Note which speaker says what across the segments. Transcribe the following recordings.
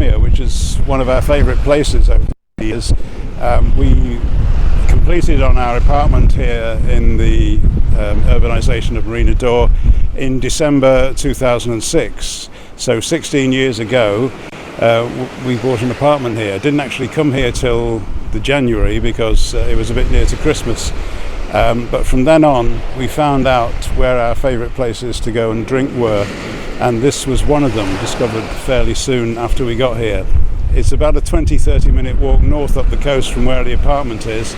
Speaker 1: Tamio, which is one of our favourite places over the years. We completed on our apartment here in the urbanisation of Marina d'Or in December 2006. So 16 years ago, we bought an apartment here. Didn't actually come here till the January because it was a bit near to Christmas. But from then on, we found out where our favourite places to go and drink were, and this was one of them, discovered fairly soon after we got here. It's about a 20-30 minute walk north up the coast from where the apartment is,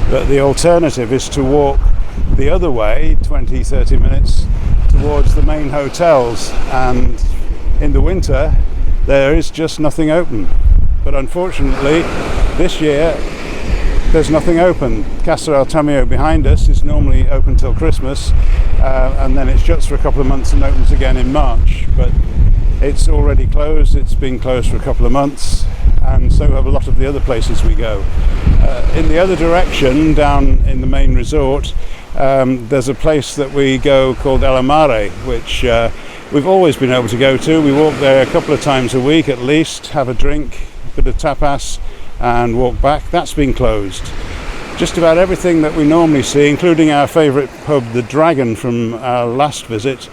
Speaker 1: but the alternative is to walk the other way, 20-30 minutes, towards the main hotels, and in the winter there is just nothing open. But unfortunately, this year there's nothing open. Casa El Tamio behind us is normally open till Christmas, and then it shuts for a couple of months and opens again in March. But it's already closed. It's been closed for a couple of months, and so have a lot of the other places we go. In the other direction, down in the main resort, there's a place that we go called El Amare, which we've always been able to go to. We walk there a couple of times a week at least, have a drink, a bit of tapas, and walk back. That's been closed. Just about everything that we normally see, including our favourite pub, the Dragon, from our last visit,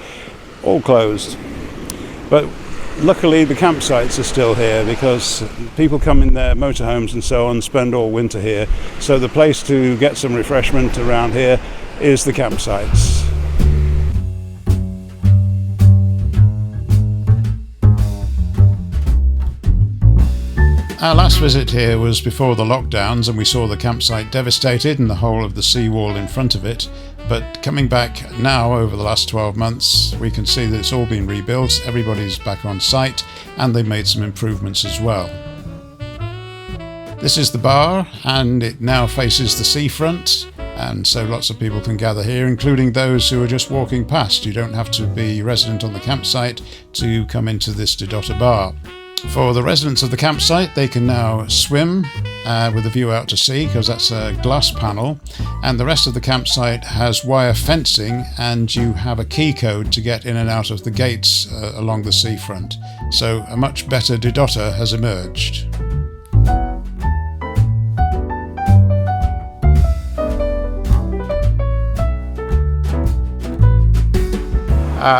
Speaker 1: all closed. But luckily the campsites are still here because people come in their motorhomes and so on, spend all winter here. So the place to get some refreshment around here is the campsites.
Speaker 2: Our last visit here was before the lockdowns, and we saw the campsite devastated and the whole of the seawall in front of it. But coming back now over the last 12 months, we can see that it's all been rebuilt, everybody's back on site, and they've made some improvements as well. This is the bar, and it now faces the seafront, and so lots of people can gather here, including those who are just walking past. You don't have to be resident on the campsite to come into this Didota bar. For the residents of the campsite, they can now swim with a view out to sea, because that's a glass panel, and the rest of the campsite has wire fencing, and you have a key code to get in and out of the gates along the seafront. So a much better Didota has emerged.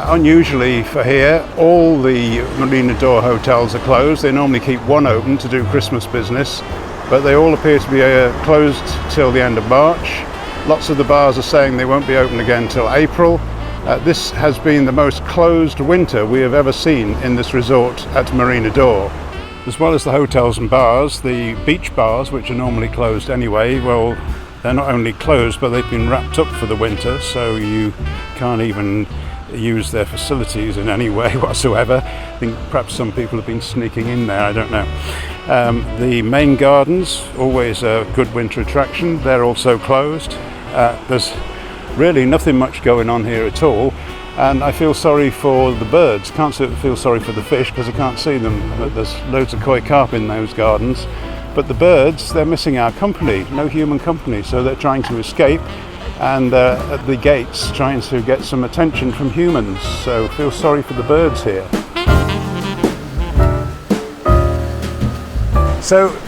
Speaker 1: Unusually for here, all the Marina d'Or hotels are closed. They normally keep one open to do Christmas business, but they all appear to be closed till the end of March. Lots of the bars are saying they won't be open again till April. This has been the most closed winter we have ever seen in this resort at Marina d'Or. As well as the hotels and bars, the beach bars, which are normally closed anyway, well, they're not only closed, but they've been wrapped up for the winter, so you can't even use their facilities in any way whatsoever. I think perhaps some people have been sneaking in there, I don't know. The main gardens, always a good winter attraction, they're also closed. There's really nothing much going on here at all, and I feel sorry for the birds. Can't feel sorry for the fish because I can't see them, but there's loads of koi carp in those gardens. But the birds, they're missing our company, no human company, so they're trying to escape, and at the gates trying to get some attention from humans, so feel sorry for the birds here. So,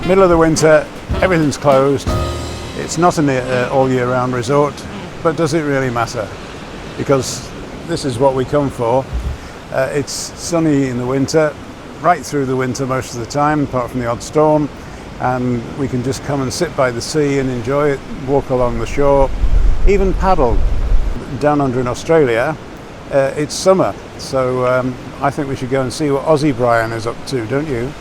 Speaker 1: middle of the winter, everything's closed. It's not an all year round resort, but does it really matter? Because this is what we come for. It's sunny in the winter, right through the winter most of the time, apart from the odd storm. And we can just come and sit by the sea and enjoy it, walk along the shore, even paddle. Down under in Australia, it's summer, so I think we should go and see what Aussie Brian is up to, don't you?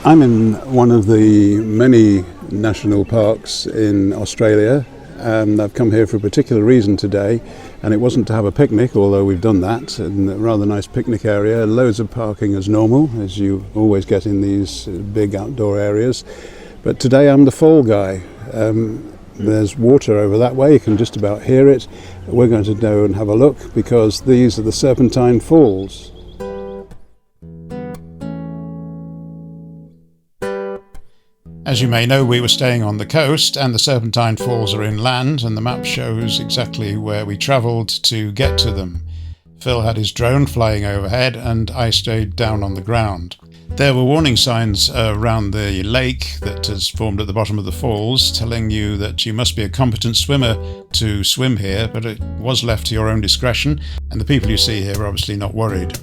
Speaker 1: I'm in one of the many national parks in Australia, and I've come here for a particular reason today, and it wasn't to have a picnic, although we've done that, in a rather nice picnic area, loads of parking as normal, as you always get in these big outdoor areas. But today I'm the fall guy. There's water over that way, you can just about hear it. We're going to go and have a look because these are the Serpentine Falls.
Speaker 2: As you may know, we were staying on the coast, and the Serpentine Falls are inland, and the map shows exactly where we travelled to get to them. Phil had his drone flying overhead, and I stayed down on the ground. There were warning signs around the lake that has formed at the bottom of the falls telling you that you must be a competent swimmer to swim here, but it was left to your own discretion, and the people you see here are obviously not worried.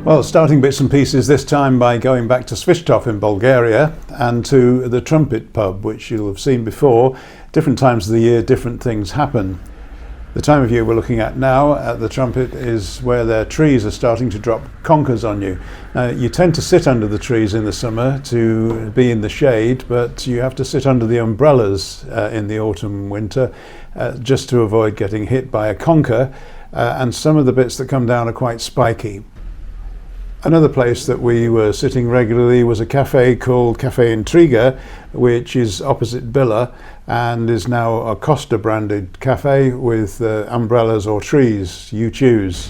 Speaker 1: Well, starting bits and pieces this time by going back to Svistov in Bulgaria and to the Trumpet pub, which you'll have seen before. Different times of the year, different things happen. The time of year we're looking at now at the Trumpet is where their trees are starting to drop conkers on you. Now, you tend to sit under the trees in the summer to be in the shade, but you have to sit under the umbrellas in the autumn, winter, just to avoid getting hit by a conker. And some of the bits that come down are quite spiky. Another place that we were sitting regularly was a cafe called Cafe Intriga, which is opposite Billa and is now a Costa branded cafe with umbrellas or trees, you choose.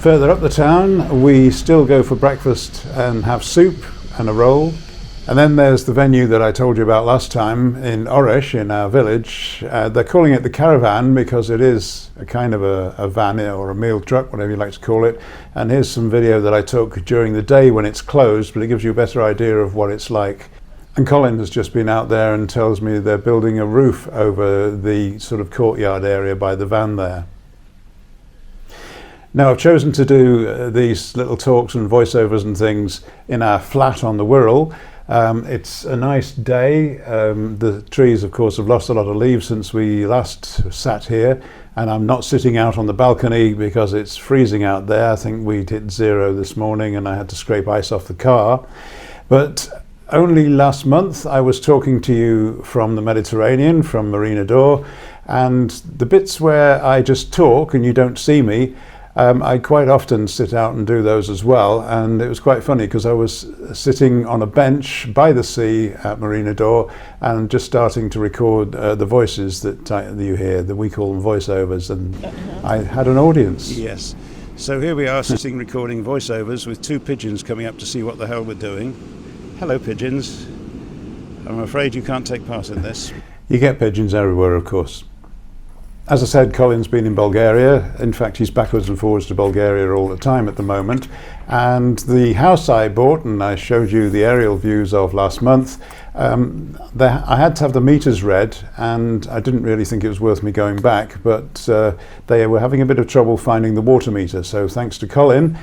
Speaker 1: Further up the town we still go for breakfast and have soup and a roll. And then there's the venue that I told you about last time in Oresh, in our village. They're calling it the Caravan because it is a kind of a van or a meal truck, whatever you like to call it. And here's some video that I took during the day when it's closed, but it gives you a better idea of what it's like. And Colin has just been out there and tells me they're building a roof over the sort of courtyard area by the van there. Now I've chosen to do these little talks and voiceovers and things in our flat on the Wirral. It's a nice day. The trees of course have lost a lot of leaves since we last sat here, and I'm not sitting out on the balcony because it's freezing out there. I think we'd hit 0 this morning and I had to scrape ice off the car. But only last month I was talking to you from the Mediterranean, from Marina d'Or, and the bits where I just talk and you don't see me, I quite often sit out and do those as well, and it was quite funny because I was sitting on a bench by the sea at Marina d'Or and just starting to record the voices that you hear, that we call them voiceovers, and I had an audience. Yes, so here we are sitting recording voiceovers with 2 pigeons coming up to see what the hell we're doing. Hello pigeons, I'm afraid you can't take part in this. You get pigeons everywhere of course. As I said, Colin's been in Bulgaria. In fact, he's backwards and forwards to Bulgaria all the time at the moment. And the house I bought, and I showed you the aerial views of last month, I had to have the meters read, and I didn't really think it was worth me going back, but they were having a bit of trouble finding the water meter. So thanks to Colin,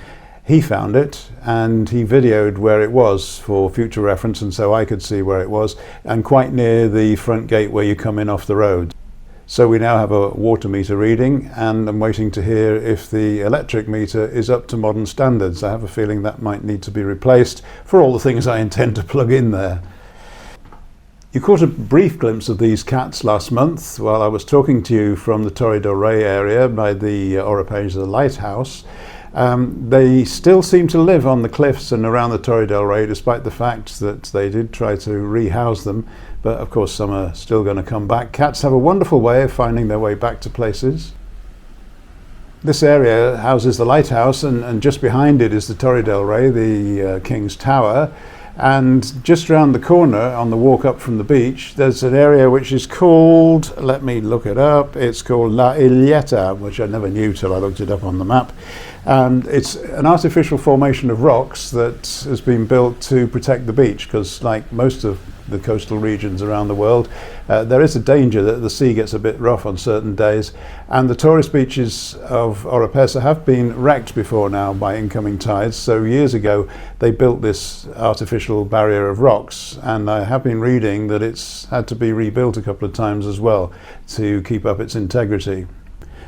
Speaker 1: he found it and he videoed where it was for future reference, and so I could see where it was, and quite near the front gate where you come in off the road. So we now have a water meter reading, and I'm waiting to hear if the electric meter is up to modern standards. I have a feeling that might need to be replaced for all the things I intend to plug in there. You caught a brief glimpse of these cats last month while I was talking to you from the Torre del Rey area by the Oropesa lighthouse. They still seem to live on the cliffs and around the Torre del Rey, despite the fact that they did try to rehouse them, but of course some are still going to come back. Cats have a wonderful way of finding their way back to places. This area houses the lighthouse, and just behind it is the Torre del Rey, the King's Tower, and just round the corner on the walk up from the beach there's an area which is called, let me look it up, it's called La Illeta, which I never knew till I looked it up on the map. And it's an artificial formation of rocks that has been built to protect the beach, because like most of the coastal regions around the world, there is a danger that the sea gets a bit rough on certain days, and the tourist beaches of Oropesa have been wrecked before now by incoming tides. So years ago they built this artificial barrier of rocks, and I have been reading that it's had to be rebuilt a couple of times as well to keep up its integrity.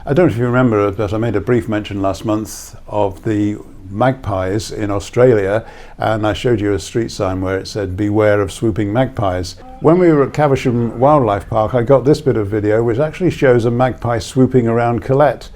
Speaker 1: I don't know if you remember, but I made a brief mention last month of the magpies in Australia, and I showed you a street sign where it said beware of swooping magpies. When we were at Caversham Wildlife Park, I got this bit of video which actually shows a magpie swooping around Colette.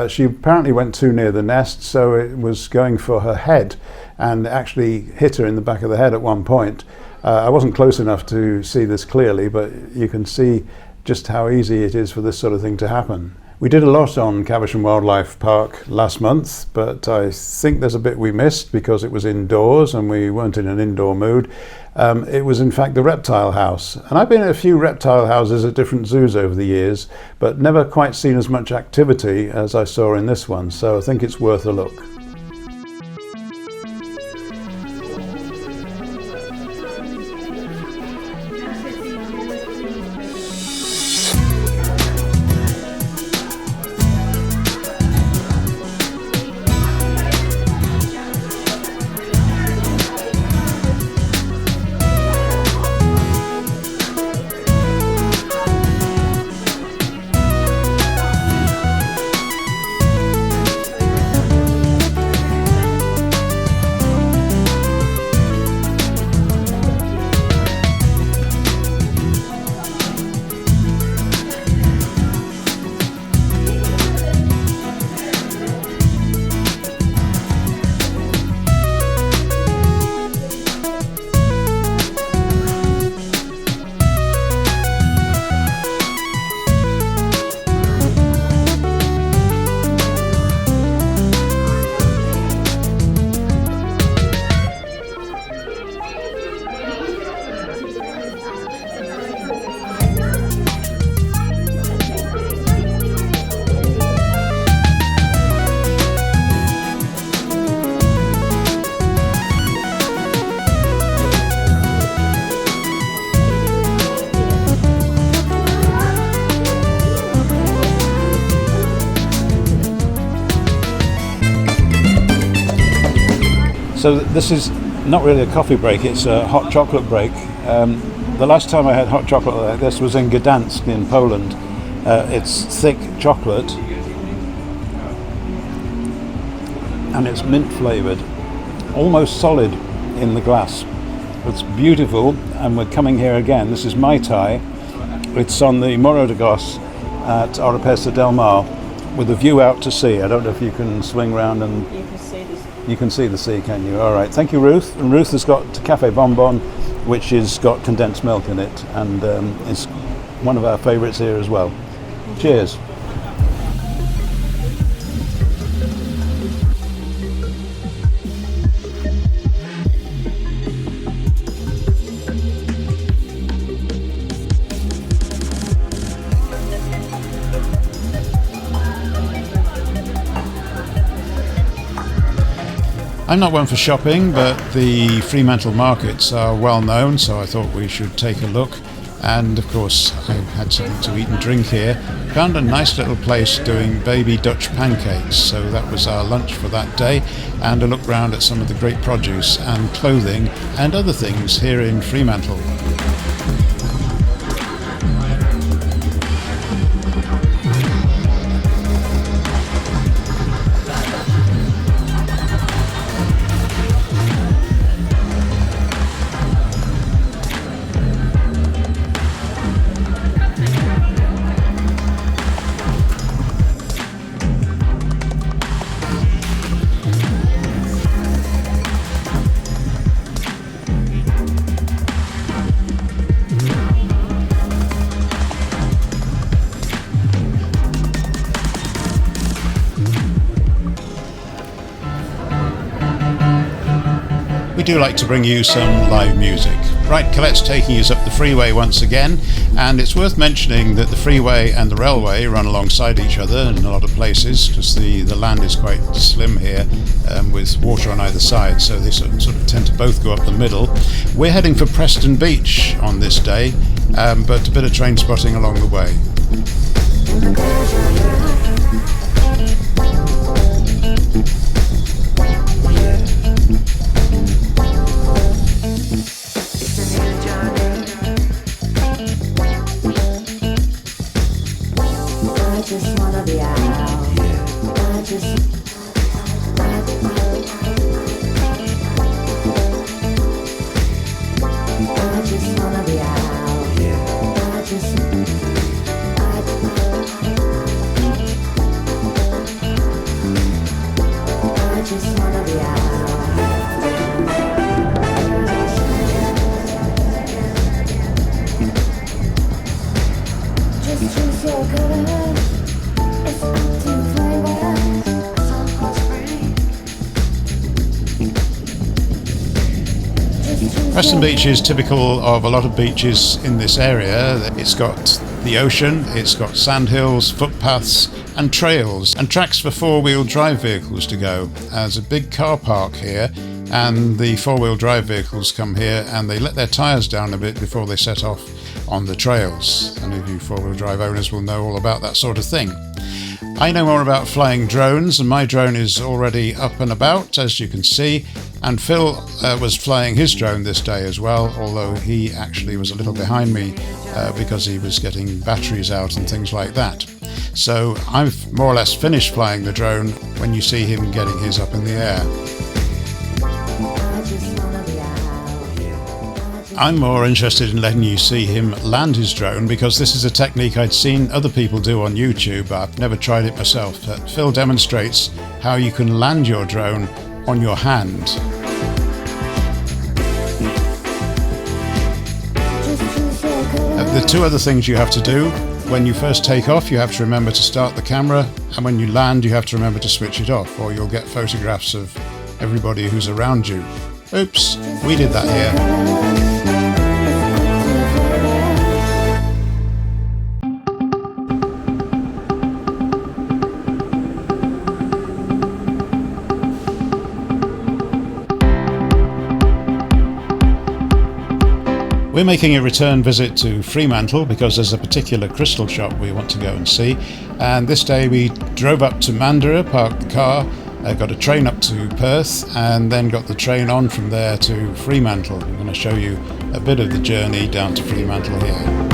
Speaker 1: She apparently went too near the nest, so it was going for her head and actually hit her in the back of the head at one point. I wasn't close enough to see this clearly, but you can see just how easy it is for this sort of thing to happen. We did a lot on Caversham Wildlife Park last month, but I think there's a bit we missed because it was indoors and we weren't in an indoor mood. It was in fact the reptile house, and I've been at a few reptile houses at different zoos over the years, but never quite seen as much activity as I saw in this one, so I think it's worth a look. So this is not really a coffee break, it's a hot chocolate break. The last time I had hot chocolate like this was in Gdansk in Poland. It's thick chocolate and it's mint flavoured, almost solid in the glass. It's beautiful, and we're coming here again. This is Mai Tai. It's on the Morro de Gos at Oropesa del Mar with a view out to sea. I don't know if you can swing round and you can see the sea, can you? All right, thank you, Ruth. And Ruth has got Cafe Bonbon, which has got condensed milk in it, and is one of our favourites here as well. Cheers.
Speaker 2: I'm not one for shopping, but the Fremantle markets are well known, so I thought we should take a look. And of course, I had something to eat and drink here. Found a nice little place doing baby Dutch pancakes, so that was our lunch for that day. And a look round at some of the great produce and clothing and other things here in Fremantle. We do like to bring you some live music. Right, Colette's taking us up the freeway once again, and it's worth mentioning that the freeway and the railway run alongside each other in a lot of places, because the land is quite slim here with water on either side, so they sort of tend to both go up the middle. We're heading for Preston Beach on this day, but a bit of train spotting along the way. Preston Beach is typical of a lot of beaches in this area. It's got the ocean, it's got sandhills, footpaths and trails and tracks for four-wheel drive vehicles to go. There's a big car park here, and the four-wheel drive vehicles come here and they let their tyres down a bit before they set off on the trails. Any of you four-wheel drive owners will know all about that sort of thing. I know more about flying drones, and my drone is already up and about, as you can see, and Phil was flying his drone this day as well, although he actually was a little behind me because he was getting batteries out and things like that. So I've more or less finished flying the drone when you see him getting his up in the air. I'm more interested in letting you see him land his drone, because this is a technique I'd seen other people do on YouTube, but I've never tried it myself. But Phil demonstrates how you can land your drone on your hand. The two other things you have to do: when you first take off, you have to remember to start the camera, and when you land, you have to remember to switch it off, or you'll get photographs of everybody who's around you. Oops, we did that here. We're making a return visit to Fremantle because there's a particular crystal shop we want to go and see, and this day we drove up to Mandurah, parked the car, got a train up to Perth and then got the train on from there to Fremantle. I'm going to show you a bit of the journey down to Fremantle here.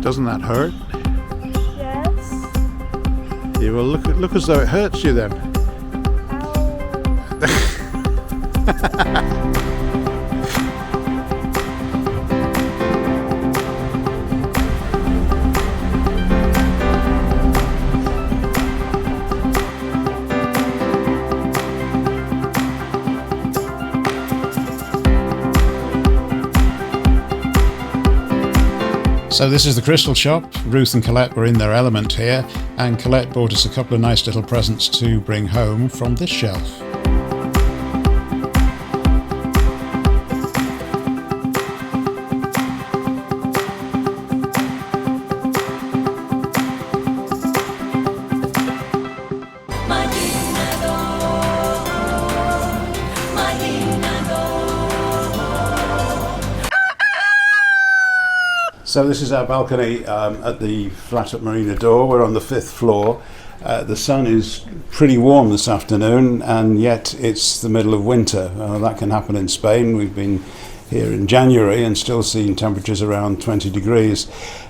Speaker 1: Doesn't that hurt?
Speaker 3: Yes.
Speaker 1: You will look as though it hurts you then.
Speaker 2: So this is the crystal shop. Ruth and Colette were in their element here, and Colette bought us a couple of nice little presents to bring home from this shelf.
Speaker 1: So this is our balcony at the flat at Marina Door. We're on the 5th floor. The sun is pretty warm this afternoon, and yet it's the middle of winter. That can happen in Spain. We've been here in January and still seeing temperatures around 20 degrees.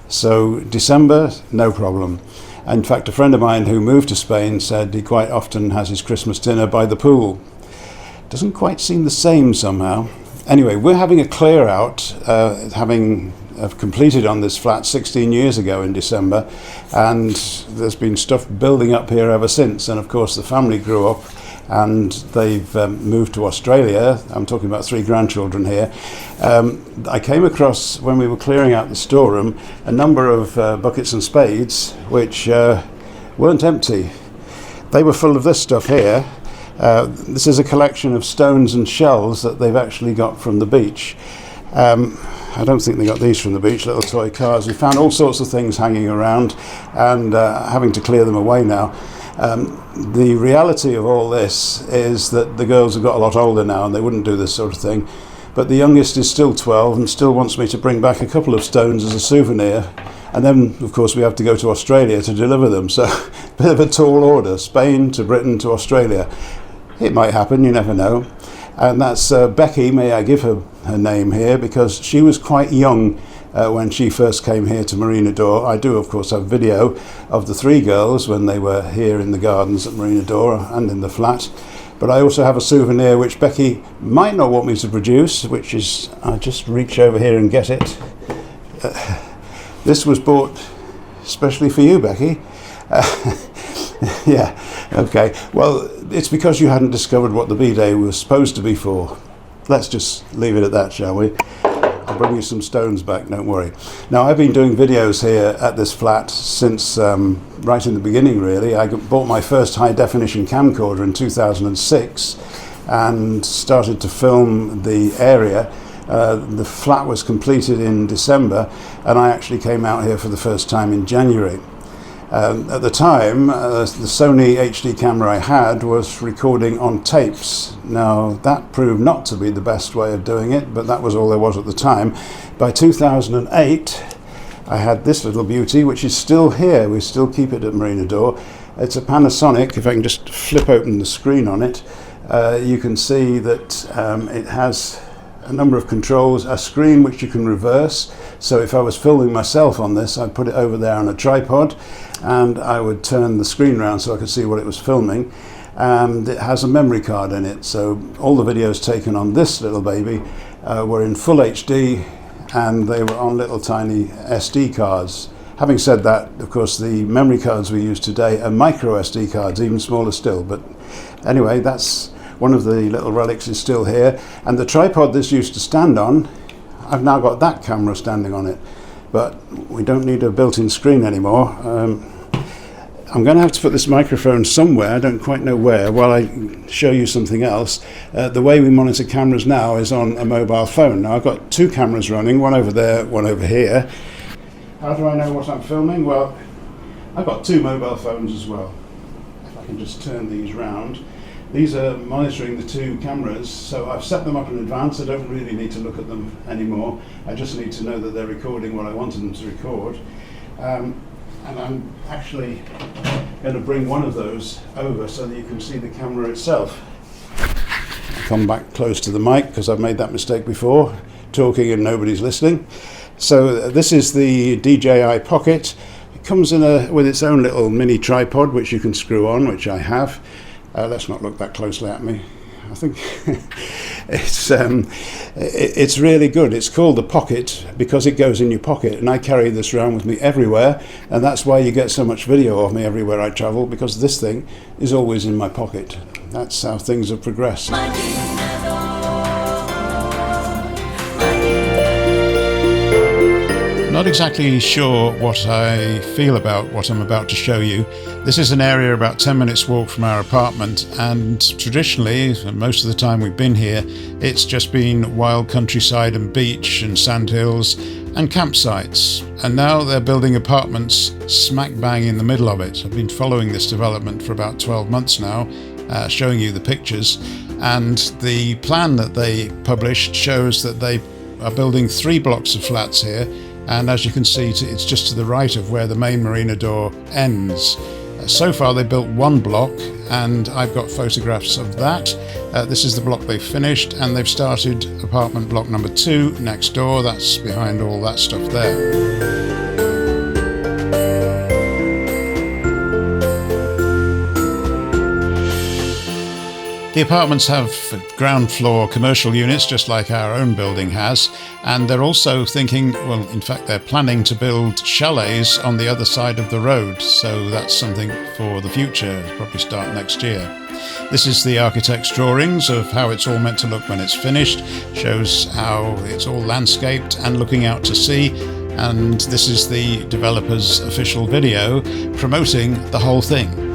Speaker 1: So December, no problem. In fact, a friend of mine who moved to Spain said he quite often has his Christmas dinner by the pool. Doesn't quite seem the same somehow. Anyway, we're having a clear out, I've completed on this flat 16 years ago in December, and there's been stuff building up here ever since. And of course the family grew up and they've moved to Australia. I'm talking about 3 grandchildren here. I came across, when we were clearing out the storeroom, a number of buckets and spades which weren't empty. They were full of this stuff here. This is a collection of stones and shells that they've actually got from the beach. I don't think they got these from the beach, little toy cars. We found all sorts of things hanging around and having to clear them away now. The reality of all this is that the girls have got a lot older now and they wouldn't do this sort of thing. But the youngest is still 12 and still wants me to bring back a couple of stones as a souvenir. And then, of course, we have to go to Australia to deliver them. So, a bit of a tall order, Spain to Britain to Australia. It might happen, you never know. And that's Becky, may I give her name here, because she was quite young when she first came here to Marina Door. I do, of course, have video of the 3 girls when they were here in the gardens at Marina Door and in the flat. But I also have a souvenir which Becky might not want me to produce, which is, I'll just reach over here and get it. This was bought especially for you, Becky. Yeah, okay. Well, it's because you hadn't discovered what the B-Day was supposed to be for. Let's just leave it at that, shall we? I'll bring you some stones back, don't worry. Now, I've been doing videos here at this flat since right in the beginning, really. I bought my first high-definition camcorder in 2006 and started to film the area. The flat was completed in December, and I actually came out here for the first time in January. At the time, the Sony HD camera I had was recording on tapes. Now, that proved not to be the best way of doing it, but that was all there was at the time. By 2008, I had this little beauty, which is still here. We still keep it at Marina Door. It's a Panasonic. If I can just flip open the screen on it, you can see that it has a number of controls, a screen which you can reverse. So if I was filming myself on this, I'd put it over there on a tripod and I would turn the screen around so I could see what it was filming. And it has a memory card in it, so all the videos taken on this little baby were in full HD and they were on little tiny SD cards. Having said that, of course, the memory cards we use today are micro SD cards, even smaller still. But anyway, that's one of the little relics is still here. And the tripod this used to stand on, I've now got that camera standing on it. But we don't need a built-in screen anymore. I'm going to have to put this microphone somewhere, I don't quite know where, while I show you something else. The way we monitor cameras now is on a mobile phone. Now I've got two cameras running, one over there, one over here. How do I know what I'm filming? Well, I've got two mobile phones as well. If I can just turn these round. These are monitoring the two cameras, so I've set them up in advance. I don't really need to look at them anymore. I just need to know that they're recording what I wanted them to record. And I'm actually going to bring one of those over so that you can see the camera itself. I'll come back close to the mic because I've made that mistake before, talking and nobody's listening. So this is the DJI Pocket. It comes in with its own little mini tripod which you can screw on, which I have. Let's not look that closely at me. I think it's really good. It's called the Pocket because it goes in your pocket, and I carry this around with me everywhere, and that's why you get so much video of me everywhere I travel, because this thing is always in my pocket. That's how things have progressed.
Speaker 2: Not exactly sure what I feel about what I'm about to show you. This is an area about 10 minutes walk from our apartment, and traditionally, most of the time we've been here, it's just been wild countryside and beach and sandhills and campsites. And now they're building apartments smack bang in the middle of it. I've been following this development for about 12 months now, showing you the pictures. And the plan that they published shows that they are building 3 blocks of flats here. And as you can see, it's just to the right of where the main Marina door ends. So far they built 1 block, and I've got photographs of that. This is the block they've finished, and they've started apartment block number 2 next door. That's behind all that stuff there. The apartments have ground floor commercial units, just like our own building has, and they're also thinking, well, in fact, they're planning to build chalets on the other side of the road, so that's something for the future, probably start next year. This is the architect's drawings of how it's all meant to look when it's finished, shows how it's all landscaped and looking out to sea, and this is the developer's official video promoting the whole thing.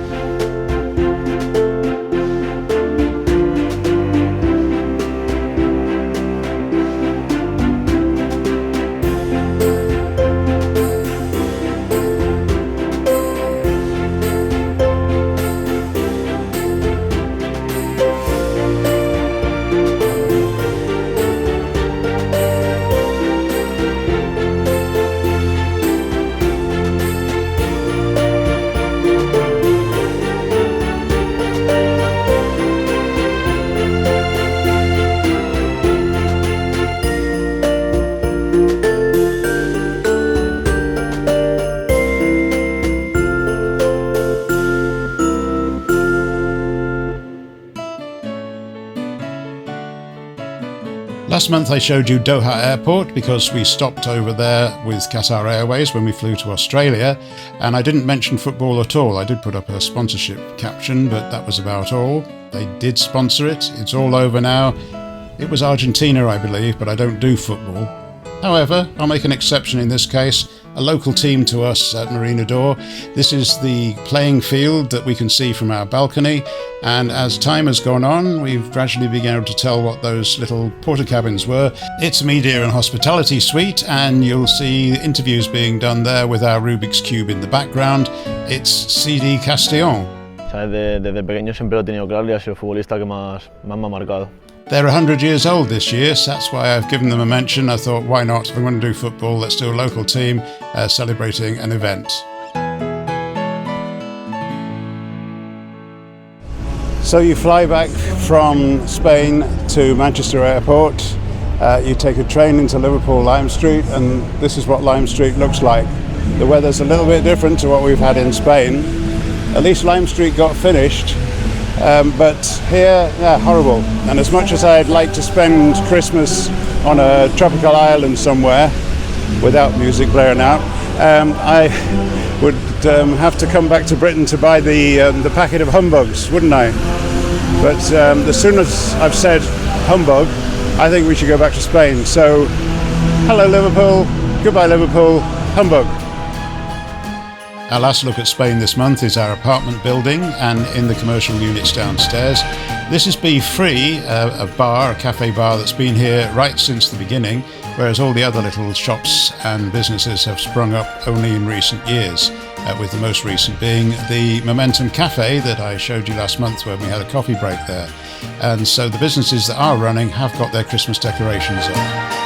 Speaker 2: Last month I showed you Doha Airport because we stopped over there with Qatar Airways when we flew to Australia, and I didn't mention football at all. I did put up a sponsorship caption, but that was about all. They did sponsor it. It's all over now. It was Argentina, I believe, but I don't do football. However, I'll make an exception in this case. A local team to us at Marina Door. This is the playing field that we can see from our balcony, and as time has gone on, we've gradually been able to tell what those little porta cabins were. It's a media and hospitality suite, and you'll see interviews being done there with our Rubik's Cube in the background. It's CD Castillon.
Speaker 3: Desde pequeño siempre lo he tenido claro y ha sido el futbolista que más me ha marcado.
Speaker 2: They're 100 years old this year, so that's why I've given them a mention. I thought, why not? If we're going to do football, let's do a local team celebrating an event.
Speaker 1: So you fly back from Spain to Manchester Airport, you take a train into Liverpool Lime Street, and this is what Lime Street looks like. The weather's a little bit different to what we've had in Spain. At least Lime Street got finished. But here, yeah, horrible. And as much as I'd like to spend Christmas on a tropical island somewhere without music blaring out, I would have to come back to Britain to buy the packet of humbugs, wouldn't I? But as soon as I've said humbug, I think we should go back to Spain. So, hello Liverpool, goodbye Liverpool, humbug.
Speaker 2: Our last look at Spain this month is our apartment building and in the commercial units downstairs. This is B3, a bar, a cafe bar that's been here right since the beginning, whereas all the other little shops and businesses have sprung up only in recent years, with the most recent being the Momentum Cafe that I showed you last month when we had a coffee break there. And so the businesses that are running have got their Christmas decorations up.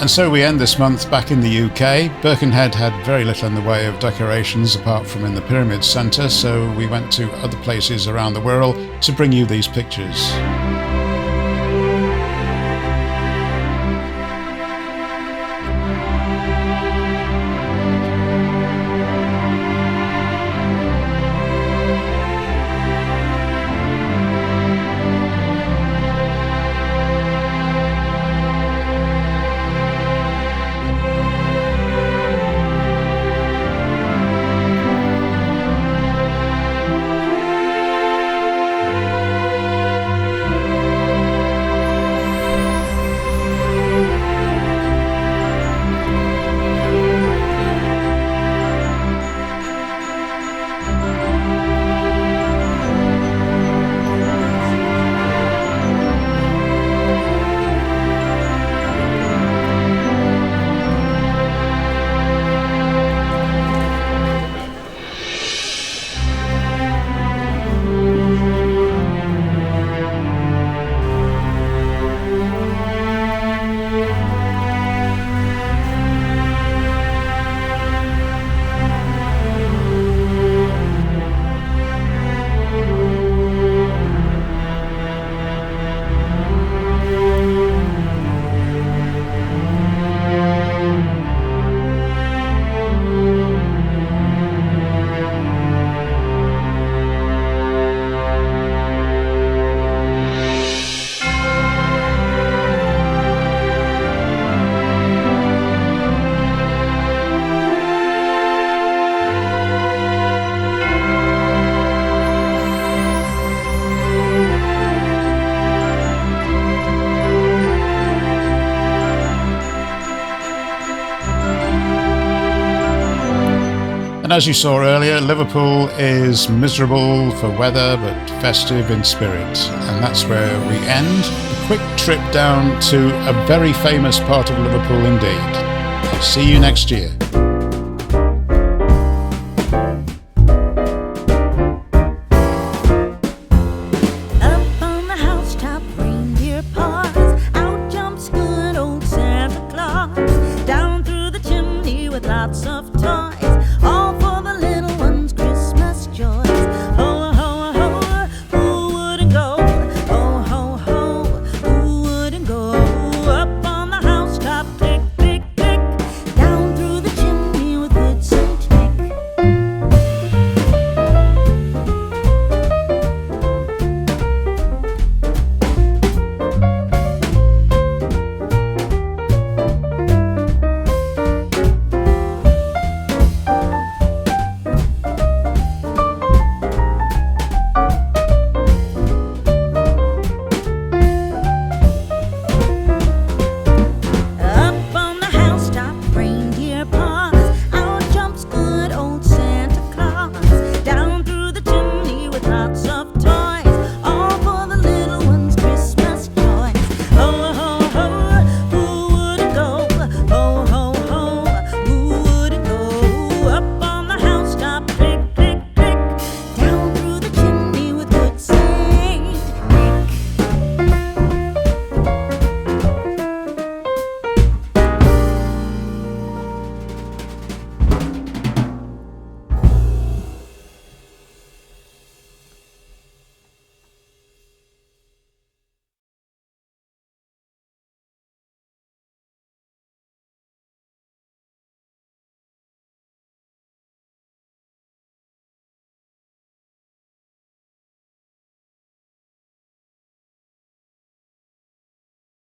Speaker 2: And so we end this month back in the UK. Birkenhead had very little in the way of decorations apart from in the Pyramid Centre, so we went to other places around the Wirral to bring you these pictures. And as you saw earlier, Liverpool is miserable for weather but festive in spirit. And that's where we end. A quick trip down to a very famous part of Liverpool indeed. I'll see you next year.